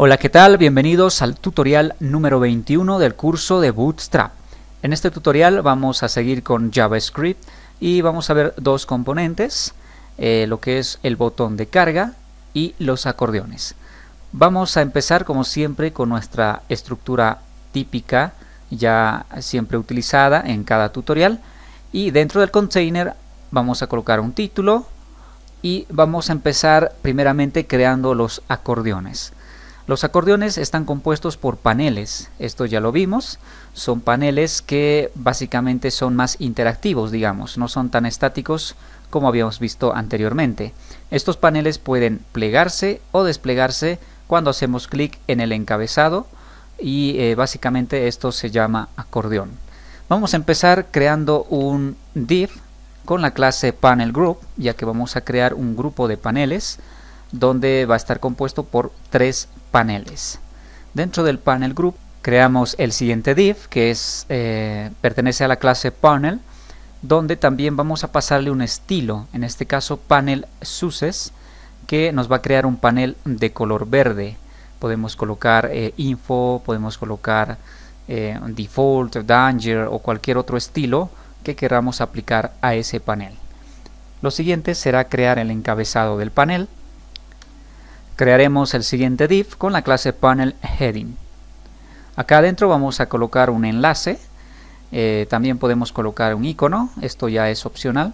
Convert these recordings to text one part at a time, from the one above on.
Hola, ¿qué tal? Bienvenidos al tutorial número 21 del curso de Bootstrap. En este tutorial vamos a seguir con JavaScript y vamos a ver dos componentes, lo que es el botón de carga y los acordeones. Vamos a empezar como siempre con nuestra estructura típica, ya siempre utilizada en cada tutorial, y dentro del container vamos a colocar un título y vamos a empezar primeramente creando los acordeones. Los acordeones están compuestos por paneles, esto ya lo vimos, son paneles que básicamente son más interactivos, digamos, no son tan estáticos como habíamos visto anteriormente. Estos paneles pueden plegarse o desplegarse cuando hacemos clic en el encabezado y básicamente esto se llama acordeón. Vamos a empezar creando un div con la clase panel group, ya que vamos a crear un grupo de paneles donde va a estar compuesto por 3 paneles. Dentro del panel group creamos el siguiente div que es pertenece a la clase panel, donde también vamos a pasarle un estilo, en este caso panel success, que nos va a crear un panel de color verde. Podemos colocar info, podemos colocar default, danger o cualquier otro estilo que queramos aplicar a ese panel. Lo siguiente será crear el encabezado del panel. Crearemos el siguiente div con la clase panel heading. Acá adentro vamos a colocar un enlace, también podemos colocar un icono, esto ya es opcional.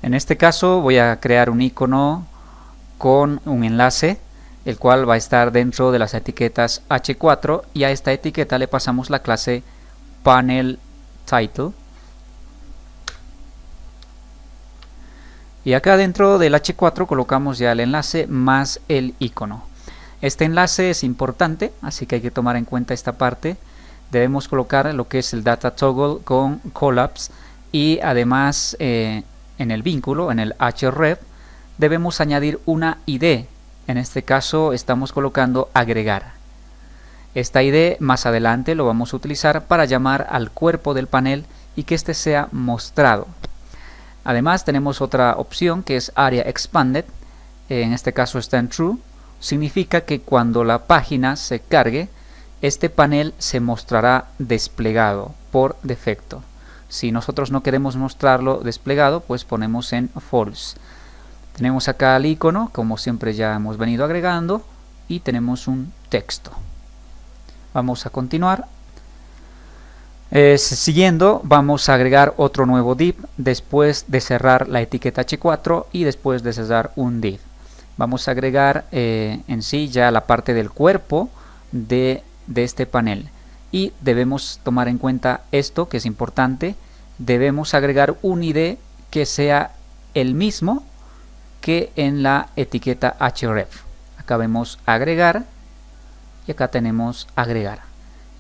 En este caso voy a crear un icono con un enlace, el cual va a estar dentro de las etiquetas H4, y a esta etiqueta le pasamos la clase panel title. Y acá dentro del H4 colocamos ya el enlace más el icono. Este enlace es importante, así que hay que tomar en cuenta esta parte. Debemos colocar lo que es el data toggle con collapse, y además en el vínculo, en el href, debemos añadir una ID. En este caso estamos colocando agregar. Esta ID más adelante lo vamos a utilizar para llamar al cuerpo del panel y que éste sea mostrado. Además tenemos otra opción que es area expanded, en este caso está en true, significa que cuando la página se cargue, este panel se mostrará desplegado por defecto. Si nosotros no queremos mostrarlo desplegado, pues ponemos en false. Tenemos acá el icono, como siempre ya hemos venido agregando, y tenemos un texto. Vamos a continuar. Siguiendo, vamos a agregar otro nuevo div después de cerrar la etiqueta H4 y después de cerrar un div. Vamos a agregar en sí ya la parte del cuerpo de este panel, y debemos tomar en cuenta esto que es importante. Debemos agregar un ID que sea el mismo que en la etiqueta href. Acá vemos agregar y acá tenemos agregar.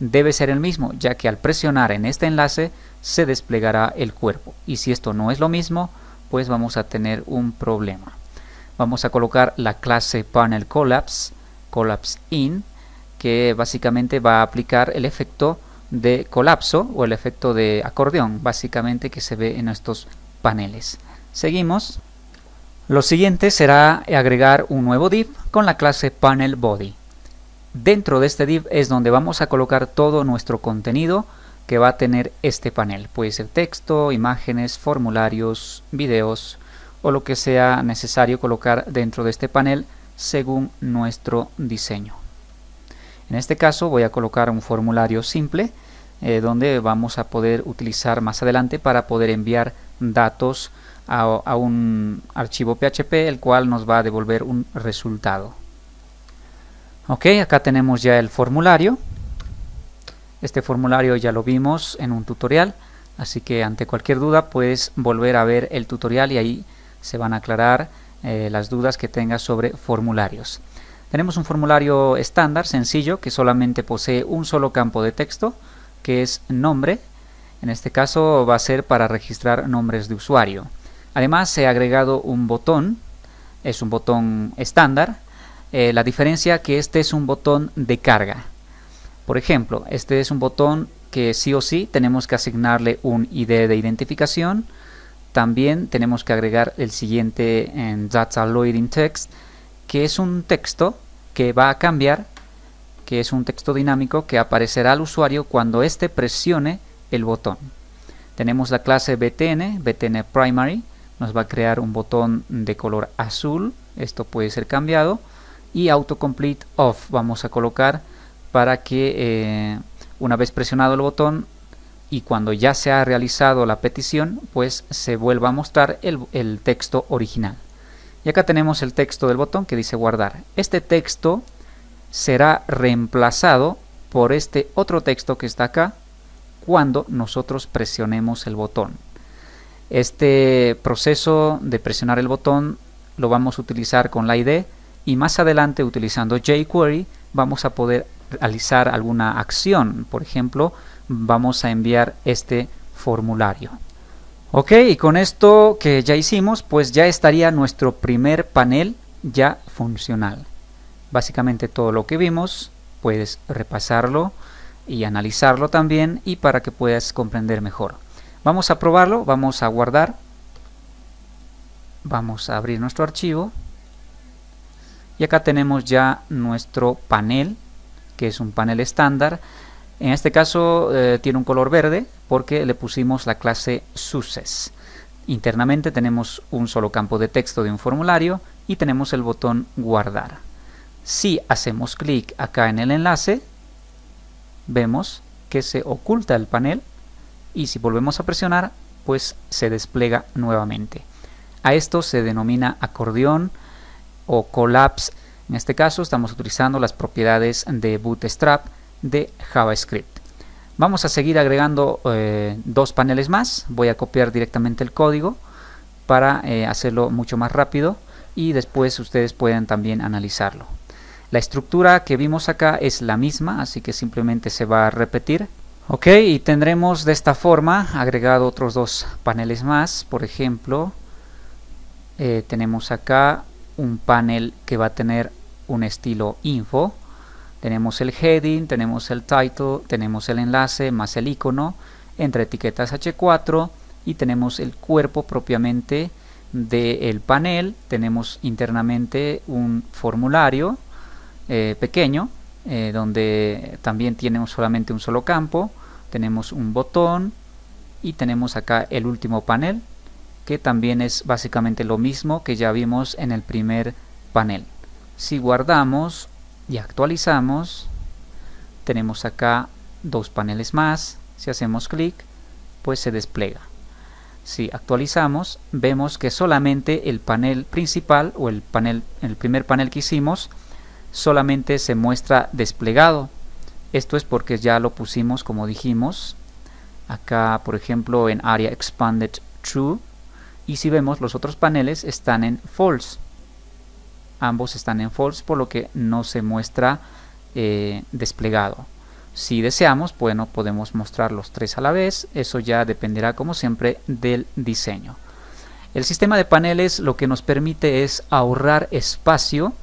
Debe ser el mismo, ya que al presionar en este enlace se desplegará el cuerpo, y si esto no es lo mismo, pues vamos a tener un problema. Vamos a colocar la clase panel collapse in, que básicamente va a aplicar el efecto de colapso o el efecto de acordeón, básicamente, que se ve en estos paneles. Seguimos. Lo siguiente será agregar un nuevo div con la clase panel body. Dentro de este div es donde vamos a colocar todo nuestro contenido que va a tener este panel. Puede ser texto, imágenes, formularios, videos o lo que sea necesario colocar dentro de este panel según nuestro diseño. En este caso voy a colocar un formulario simple donde vamos a poder utilizar más adelante para poder enviar datos a un archivo PHP, el cual nos va a devolver un resultado. Ok, acá tenemos ya el formulario. Este formulario ya lo vimos en un tutorial, así que ante cualquier duda puedes volver a ver el tutorial y ahí se van a aclarar las dudas que tengas sobre formularios. Tenemos un formulario estándar, sencillo, que solamente posee un solo campo de texto, que es nombre. En este caso va a ser para registrar nombres de usuario. Además se ha agregado un botón, es un botón estándar. La diferencia que este es un botón de carga. Por ejemplo, este es un botón que sí o sí tenemos que asignarle un ID de identificación. También tenemos que agregar el siguiente en data loading text, que es un texto que va a cambiar que es un texto dinámico que aparecerá al usuario cuando éste presione el botón. Tenemos la clase btn primary, nos va a crear un botón de color azul, esto puede ser cambiado, y autocomplete off vamos a colocar para que una vez presionado el botón y cuando ya se ha realizado la petición, pues se vuelva a mostrar el texto original. Y acá tenemos el texto del botón que dice guardar. Este texto será reemplazado por este otro texto que está acá cuando nosotros presionemos el botón. Este proceso de presionar el botón lo vamos a utilizar con la ID y más adelante utilizando jQuery vamos a poder realizar alguna acción. Por ejemplo, vamos a enviar este formulario. Ok, y con esto que ya hicimos, pues ya estaría nuestro primer panel ya funcional. Básicamente todo lo que vimos, puedes repasarlo y analizarlo también y para que puedas comprender mejor. Vamos a probarlo, vamos a guardar, vamos a abrir nuestro archivo y acá tenemos ya nuestro panel, que es un panel estándar. En este caso tiene un color verde porque le pusimos la clase Success. Internamente tenemos un solo campo de texto de un formulario y tenemos el botón guardar. Si hacemos clic acá en el enlace, vemos que se oculta el panel y si volvemos a presionar, pues se despliega nuevamente. A esto se denomina acordeón o collapse. En este caso estamos utilizando las propiedades de Bootstrap de JavaScript. Vamos a seguir agregando dos paneles más. Voy a copiar directamente el código para hacerlo mucho más rápido y después ustedes pueden también analizarlo. La estructura que vimos acá es la misma, así que simplemente se va a repetir. Ok, y tendremos de esta forma agregado otros dos paneles más. Por ejemplo, tenemos acá un panel que va a tener un estilo info. Tenemos el heading, tenemos el title, tenemos el enlace más el icono entre etiquetas H4 y tenemos el cuerpo propiamente del panel. Tenemos internamente un formulario pequeño donde también tenemos solamente un solo campo. Tenemos un botón y tenemos acá el último panel que también es básicamente lo mismo que ya vimos en el primer panel. Si guardamos y actualizamos, tenemos acá dos paneles más. Si hacemos clic, pues se despliega. Si actualizamos, vemos que solamente el panel principal o el primer panel que hicimos solamente se muestra desplegado. Esto es porque ya lo pusimos, como dijimos, acá por ejemplo en Area Expanded True, y si vemos los otros paneles están en False. Ambos están en false, por lo que no se muestra desplegado. Si deseamos, bueno, podemos mostrar los tres a la vez. Eso ya dependerá, como siempre, del diseño. El sistema de paneles lo que nos permite es ahorrar espacio,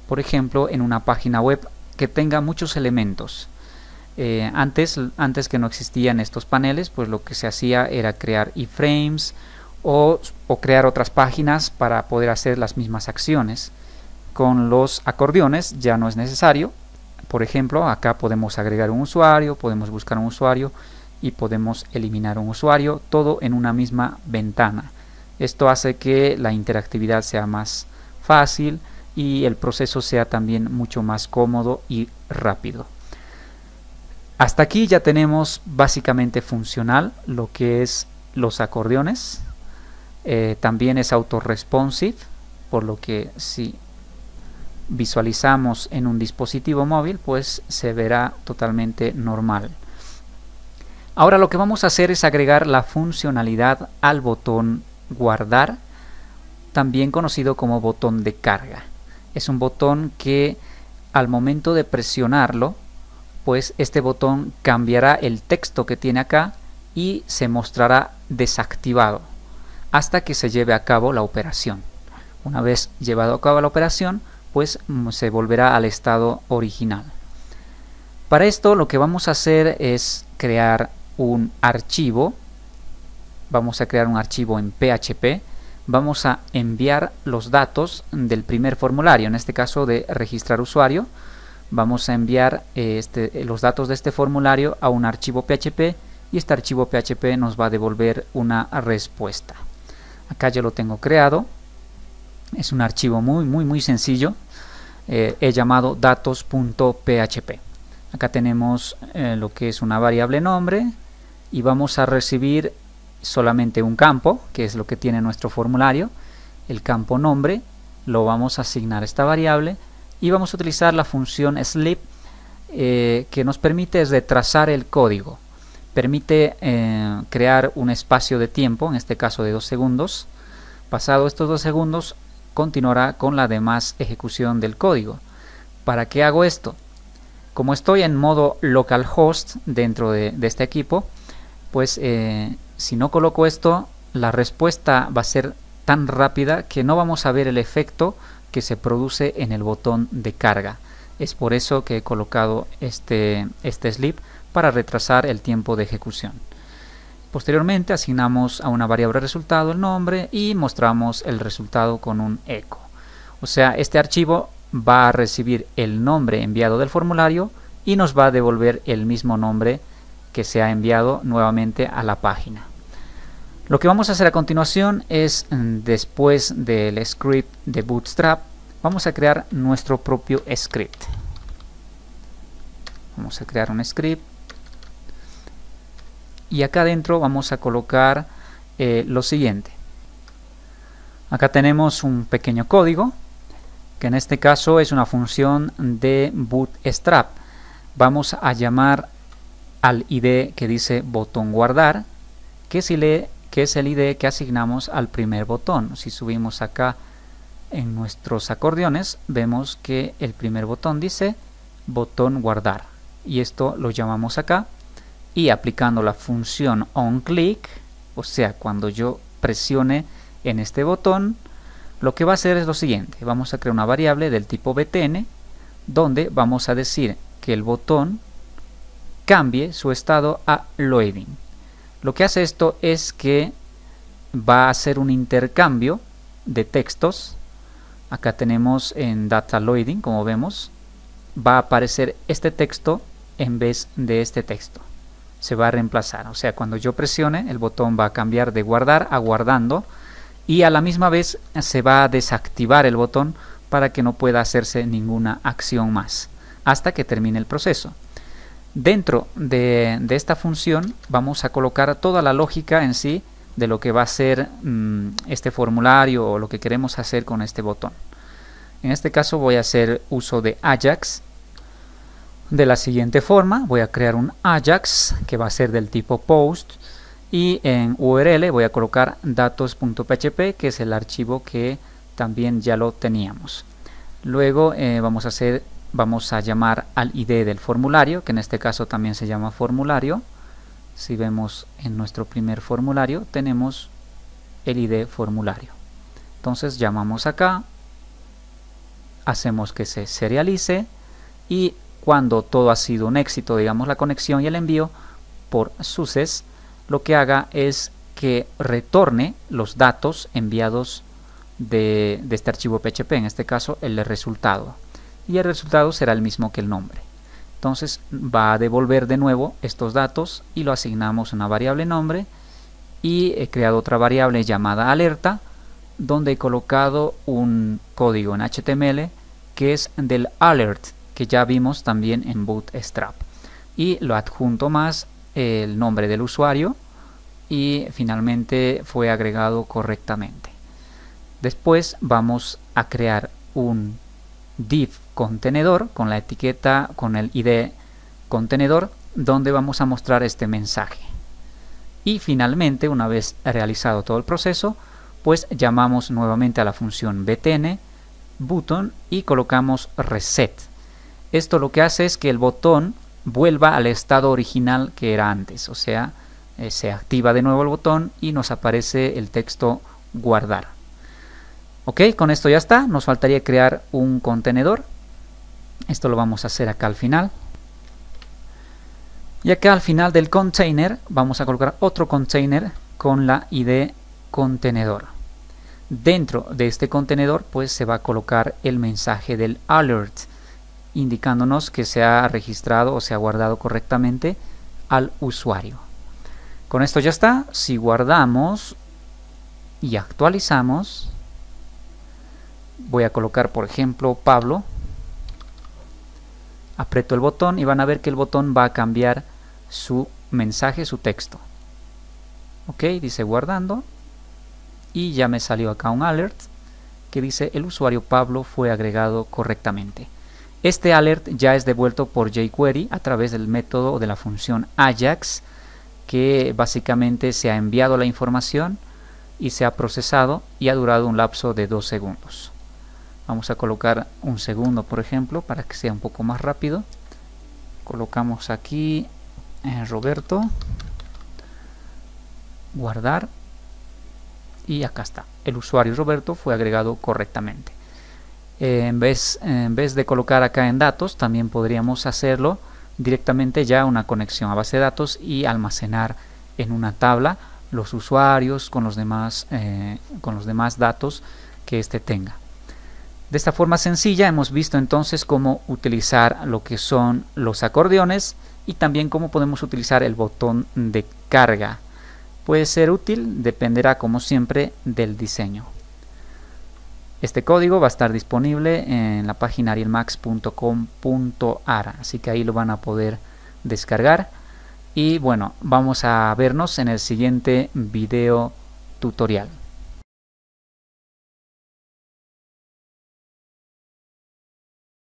por ejemplo, en una página web que tenga muchos elementos. Antes que no existían estos paneles, pues lo que se hacía era crear iframes o crear otras páginas para poder hacer las mismas acciones. Con los acordeones ya no es necesario. Por ejemplo, acá podemos agregar un usuario, podemos buscar un usuario y podemos eliminar un usuario, todo en una misma ventana. Esto hace que la interactividad sea más fácil y el proceso sea también mucho más cómodo y rápido. Hasta aquí ya tenemos básicamente funcional lo que es los acordeones. También es autorresponsive, por lo que si visualizamos en un dispositivo móvil, pues se verá totalmente normal. Ahora lo que vamos a hacer es agregar la funcionalidad al botón guardar, también conocido como botón de carga. Es un botón que al momento de presionarlo, pues este botón cambiará el texto que tiene acá y se mostrará desactivado hasta que se lleve a cabo la operación. Una vez llevado a cabo la operación, pues se volverá al estado original. Para esto lo que vamos a hacer es crear un archivo. Vamos a crear un archivo en PHP. Vamos a enviar los datos del primer formulario, en este caso de registrar usuario. vamos a enviar los datos de este formulario a un archivo PHP y este archivo PHP nos va a devolver una respuesta. Acá ya lo tengo creado, es un archivo muy sencillo, he llamado datos.php. Acá tenemos lo que es una variable nombre y vamos a recibir solamente un campo, que es lo que tiene nuestro formulario. El campo nombre lo vamos a asignar a esta variable y vamos a utilizar la función sleep que nos permite retrasar el código. Permite crear un espacio de tiempo, en este caso de 2 segundos. Pasado estos 2 segundos continuará con la demás ejecución del código. ¿Para qué hago esto? Como estoy en modo localhost dentro de este equipo, pues si no coloco esto, la respuesta va a ser tan rápida que no vamos a ver el efecto que se produce en el botón de carga. Es por eso que he colocado este sleep para retrasar el tiempo de ejecución. Posteriormente asignamos a una variable resultado el nombre y mostramos el resultado con un echo. O sea, este archivo va a recibir el nombre enviado del formulario y nos va a devolver el mismo nombre que se ha enviado nuevamente a la página. Lo que vamos a hacer a continuación es, después del script de Bootstrap, vamos a crear nuestro propio script. Vamos a crear un script y acá adentro vamos a colocar lo siguiente. Acá tenemos un pequeño código que en este caso es una función de Bootstrap. Vamos a llamar al ID que dice botón guardar, que es el ID que asignamos al primer botón. Si subimos acá en nuestros acordeones, vemos que el primer botón dice botón guardar y esto lo llamamos acá, y aplicando la función onClick, o sea, cuando yo presione en este botón, lo que va a hacer es lo siguiente. Vamos a crear una variable del tipo btn donde vamos a decir que el botón cambie su estado a loading. Lo que hace esto es que va a hacer un intercambio de textos. Acá tenemos en data loading, como vemos, va a aparecer este texto en vez de este texto. Se va a reemplazar, o sea, cuando yo presione el botón va a cambiar de guardar a guardando y a la misma vez se va a desactivar el botón para que no pueda hacerse ninguna acción más hasta que termine el proceso. Dentro de esta función vamos a colocar toda la lógica en sí de lo que va a ser este formulario o lo que queremos hacer con este botón. En este caso voy a hacer uso de Ajax de la siguiente forma. Voy a crear un Ajax que va a ser del tipo post y en URL voy a colocar datos.php, que es el archivo que también ya lo teníamos. Luego vamos a llamar al ID del formulario, que en este caso también se llama formulario. Si vemos en nuestro primer formulario tenemos el ID formulario. Entonces llamamos acá, hacemos que se serialice y cuando todo ha sido un éxito, digamos la conexión y el envío por success, lo que haga es que retorne los datos enviados de este archivo PHP, en este caso el de resultado, y el resultado será el mismo que el nombre. Entonces va a devolver de nuevo estos datos y lo asignamos a una variable nombre y he creado otra variable llamada alerta donde he colocado un código en HTML que es del alert que ya vimos también en Bootstrap y lo adjunto más el nombre del usuario y finalmente fue agregado correctamente. Después vamos a crear un div contenedor con la etiqueta con el ID contenedor donde vamos a mostrar este mensaje y finalmente, una vez realizado todo el proceso, pues llamamos nuevamente a la función btn button y colocamos reset. Esto lo que hace es que el botón vuelva al estado original que era antes, o sea, se activa de nuevo el botón y nos aparece el texto guardar. Ok, con esto ya está. Nos faltaría crear un contenedor. Esto lo vamos a hacer acá al final. Y acá al final del container vamos a colocar otro container con la ID contenedor. Dentro de este contenedor pues se va a colocar el mensaje del alert. indicándonos que se ha registrado o se ha guardado correctamente al usuario. Con esto ya está. Si guardamos y actualizamos, voy a colocar por ejemplo Pablo, aprieto el botón y van a ver que el botón va a cambiar su mensaje, su texto. Ok, dice guardando y ya me salió acá un alert que dice el usuario Pablo fue agregado correctamente. Este alert ya es devuelto por jQuery a través del método de la función Ajax, que básicamente se ha enviado la información y se ha procesado y ha durado un lapso de 2 segundos. Vamos a colocar un segundo, por ejemplo, para que sea un poco más rápido. Colocamos aquí Roberto, guardar, y acá está. El usuario Roberto fue agregado correctamente. En vez de colocar acá en datos, también podríamos hacerlo directamente ya una conexión a base de datos y almacenar en una tabla los usuarios con los demás datos que éste tenga. De esta forma sencilla hemos visto entonces cómo utilizar lo que son los acordeones y también cómo podemos utilizar el botón de carga. Puede ser útil, dependerá como siempre del diseño. Este código va a estar disponible en la página arielmax.com.ar, así que ahí lo van a poder descargar. Y bueno, vamos a vernos en el siguiente video tutorial.